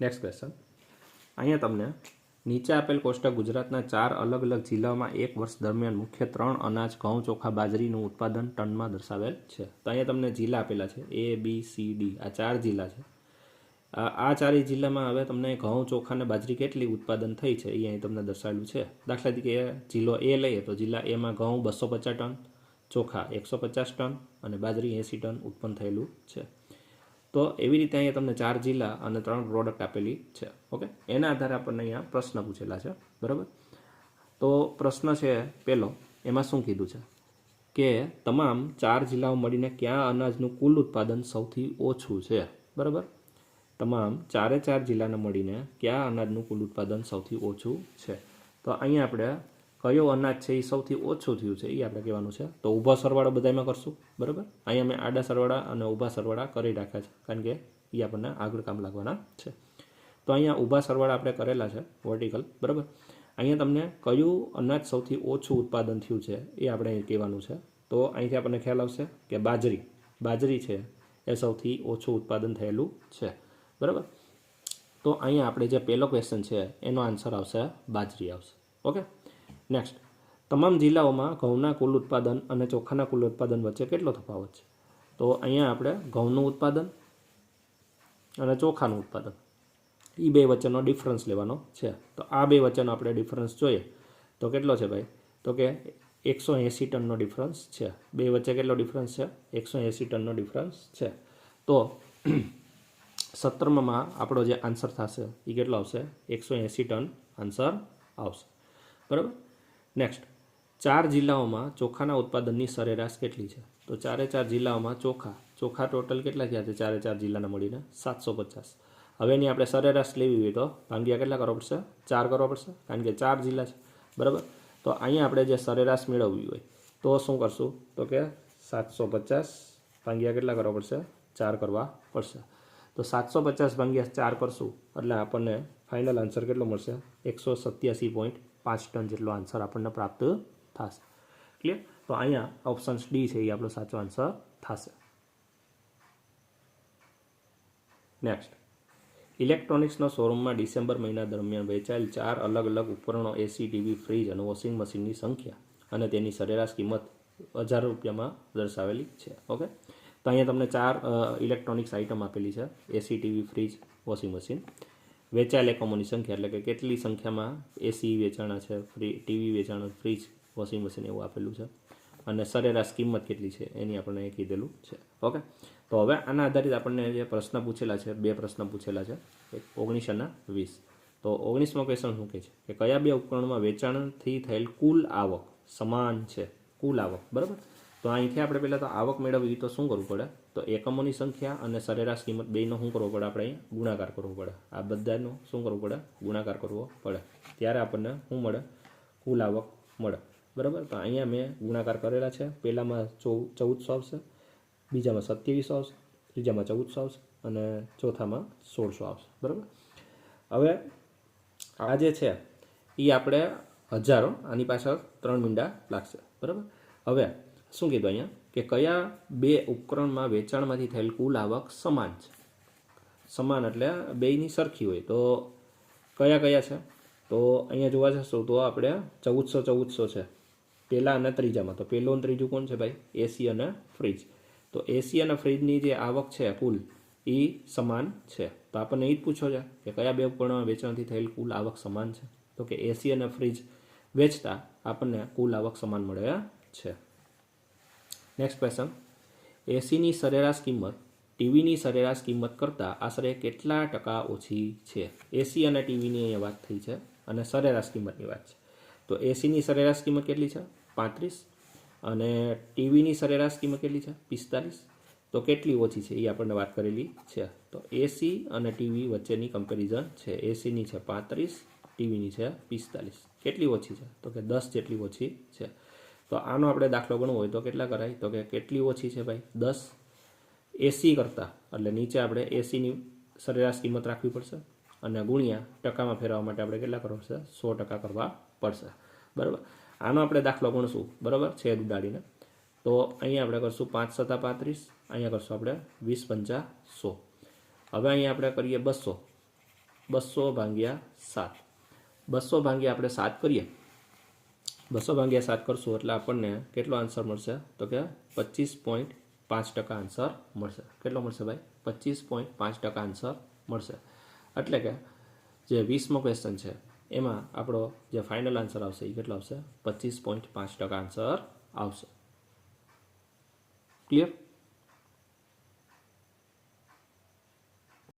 Next question, અહીંયા તમને નીચે આપેલ કોષ્ટક ગુજરાતના 4 અલગ અલગ જિલ્લાઓમાં એક વર્ષ દરમિયાન મુખ્ય 3 અનાજ, ઘઉં, ચોખા, બાજરીનું ઉત્પાદન ટનમાં દર્શાવેલ છે. તો અહીંયા તમને જિલ્લા આપેલા છે A, B, C, D, આ 4 જિલ્લા છે. આ 4 જિલ્લામાં હવે તમને ઘઉં, ચોખા અને બાજરી કેટલી ઉત્પાદન થઈ છે એ અહીં તમને દર્શાવેલું છે. દાખલા તરીકે જિલ્લો A લઈએ તો જિલ્લા એમાં ઘઉં 250 ટન, ચોખા 150 ટન અને બાજરી 80 ટન ઉત્પન્ન થયેલું છે. તો એવી રીતે અહીંયા તમને 4 જિલ્લા અને 3 પ્રોડક્ટ આપેલી છે. ઓકે, એના આધારે આપણને અહીંયા પ્રશ્ન પૂછેલા છે. બરાબર, તો પ્રશ્ન છે પહેલો, એમાં શું કીધું છે કે તમામ 4 જિલ્લાઓ મળીને કયા અનાજનું કુલ ઉત્પાદન સૌથી ઓછું છે. બરાબર, તમામ 4 જિલ્લાને મળીને કયા અનાજનું કુલ ઉત્પાદન સૌથી ઓછું છે. તો અહીંયા આપણે કયો અનાજ છે એ સૌથી ઓછું થયું છે એ આપણે કહેવાનું છે. તો ઊભા સરવાળો બધામાં કરશું. બરાબર, અહીંયા મેં આડા સરવાળા અને ઊભા સરવાળા કરી રાખ્યા છે કારણ કે એ આપણને આગળ કામ લાગવાના છે. તો અહીંયા ઊભા સરવાળા આપણે કરેલા છે વર્ટિકલ. બરાબર, અહીંયા તમને કયું અનાજ સૌથી ઓછું ઉત્પાદન થયું છે એ આપણે કહેવાનું છે. તો અહીંથી આપણને ખ્યાલ આવશે કે બાજરી છે એ સૌથી ઓછું ઉત્પાદન થયેલું છે. બરાબર, તો અહીંયા આપણે જે પહેલો ક્વેશ્ચન છે એનો આન્સર આવશે બાજરી આવશે. ઓકે, નેક્સ્ટ, તમામ જિલ્લાઓમાં ઘઉંના કુલ ઉત્પાદન અને ચોખાના કુલ ઉત્પાદન વચ્ચે કેટલો તફાવત છે. તો અહીંયા આપણે ઘઉંનું ઉત્પાદન અને ચોખાનું ઉત્પાદન એ બે વચ્ચેનો ડિફરન્સ લેવાનો છે. તો આ બે વચ્ચેનો આપણે ડિફરન્સ જોઈએ તો કેટલો છે ભાઈ, તો કે 180 ટનનો ડિફરન્સ છે. બે વચ્ચે કેટલો ડિફરન્સ છે, 180 ટનનો ડિફરન્સ છે. તો 17માં આપણો જે આન્સર થશે એ કેટલો આવશે, 180 ટન આન્સર આવશે. બરાબર, નેક્સ્ટ, 4 જિલ્લાઓમાં ચોખાના ઉત્પાદનની સરેરાશ કેટલી છે. તો 4 જિલ્લાઓમાં ચોખા ટોટલ કેટલા થયા છે 4 જિલ્લાના મળીને 750. હવે એની આપણે સરેરાશ લેવી હોય તો ભાગ્યા કેટલા કરવો પડશે, 4 કરવો પડશે કારણ કે 4 જિલ્લા છે. બરાબર, તો અહીંયા આપણે જે સરેરાશ મેળવવી હોય તો શું કરશું, તો કે 750 ભાગ્યા કેટલા કરવા પડશે, 4 કરવા પડશે. તો 750 ભાગ્યા 4 કરશું એટલે આપણને ફાઇનલ આન્સર કેટલો મળશે, 187.5 ટન જેટલો આન્સર આપણને પ્રાપ્ત થશે. ક્લિયર, તો અહીંયા ઓપ્શન ડી છે એ આપણો સાચો આન્સર થશે. નેક્સ્ટ, ઇલેક્ટ્રોનિક્સના શોરૂમમાં ડિસેમ્બર મહિના દરમિયાન વેચાયેલ 4 અલગ અલગ ઉપકરણો એસી, ટીવી, ફ્રીજ અને વોશિંગ મશીનની સંખ્યા અને તેની સરેરાશ કિંમત 1000 રૂપિયામાં દર્શાવેલી છે. ઓકે, તો અહીંયા તમને 4 ઇલેક્ટ્રોનિક્સ આઇટમ આપેલી છે, એસી, ટીવી, ફ્રીજ, વોશિંગ મશીન. વેચાયેલ એકમોની સંખ્યા એટલે કે કેટલી સંખ્યામાં એસી વેચાણા છે, ટીવી વેચાણા, ફ્રીજ, વોશિંગ મશીન એવું આપેલું છે અને સરેરાશ કિંમત કેટલી છે એની આપણને કીધેલું છે. ઓકે, તો હવે આના આધારિત આપણને જે પ્રશ્ન પૂછેલા છે, 2 પ્રશ્ન પૂછેલા છે, 19 અને 20. તો 19મો ક્વેશ્ચન શું કહે છે કે કયા 2 ઉપકરણોમાં વેચાણથી થયેલ કુલ આવક સમાન છે, કુલ આવક. બરાબર, તો અહીંથી આપણે પહેલાં તો આવક મેળવવી તો શું કરવું પડે, તો એકમોની સંખ્યા અને સરેરાશ કિંમત બેયનો શું કરવો પડે, આપણે અહીં ગુણાકાર કરવો પડે. આ બધાનો શું કરવું પડે, ગુણાકાર કરવો પડે, ત્યારે આપણને શું મળે, કુલ આવક મળે. બરાબર, તો અહીંયા મેં ગુણાકાર કરેલા છે. પહેલામાં 1400 આવશે, બીજામાં 2700 આવશે, ત્રીજામાં 1400 આવશે અને ચોથામાં 1600 આવશે. બરાબર, હવે આ જે છે એ આપણે હજારો, આની પાછળ 3 મીંડા લાગશે. બરાબર, હવે શું કીધું અહીંયા કે કયા 2 ઉપકરણમાં વેચાણમાંથી થયેલ કુલ આવક સમાન છે. સમાન એટલે બેયની સરખી હોય તો કયા કયા છે, તો અહીંયા જોવા જશું તો આપણે 1400 છે પહેલા અને ત્રીજામાં. તો પહેલું અને ત્રીજું કોણ છે ભાઈ, એસી અને ફ્રીજ. તો એસી અને ફ્રીજની જે આવક છે કુલ એ સમાન છે. તો આપણને એ જ પૂછો છે કે કયા 2 ઉપકરણમાં વેચાણથી થયેલ કુલ આવક સમાન છે. તો કે એસી અને ફ્રીજ વેચતા આપણને કુલ આવક સમાન મળે છે. નેક્સ્ટ ક્વેશ્ચન, એસીની સરેરાશ કિંમત ટીવીની સરેરાશ કિંમત કરતાં આશરે કેટલા ટકા ઓછી છે. એસી અને ટીવીની અહીંયા વાત થઈ છે અને સરેરાશ કિંમતની વાત છે. તો એસીની સરેરાશ કિંમત કેટલી છે, 35, અને ટીવીની સરેરાશ કિંમત કેટલી છે, 45. તો કેટલી ઓછી છે એ આપણને વાત કરેલી છે. તો એસી અને ટીવી વચ્ચેની કમ્પેરિઝન છે. એસીની છે 35, ટીવીની છે 45. કેટલી ઓછી છે, તો કે 10 જેટલી ઓછી છે. તો આનો આપણે દાખલો ગણવો હોય તો કેટલા કરાય, તો કે કેટલી ઓછી છે ભાઈ, 10 એસી કરતાં, એટલે નીચે આપણે એસીની સરેરાશ કિંમત રાખવી પડશે અને ગુણ્યા ટકામાં ફેરવવા માટે આપણે કેટલા કરવા પડશે, 100% કરવા પડશે. બરાબર, આનો આપણે દાખલો ગણશું. બરાબર, છેદ ઉડાડીને. તો અહીંયા આપણે કરશું 5 × 35, અહીંયા કરશું આપણે 20 × 5 = 100. હવે અહીંયા આપણે કરીએ 200. 200 ભાગ્યા 7. 200 ભાગ્યા આપણે 7 કરીએ, 200 ભાગ્યા 7 કરશું એટલે આપણને કેટલો આન્સર મળશે? તો કે 25.5% આન્સર મળશે. કેટલો મળશે ભાઈ? 25.5% આન્સર મળશે. એટલે કે જે 20મો ક્વેશ્ચન છે એમાં આપણો જે ફાઇનલ આન્સર આવશે એ કેટલો આવશે? 25.5% આન્સર આવશે. ક્લિયર?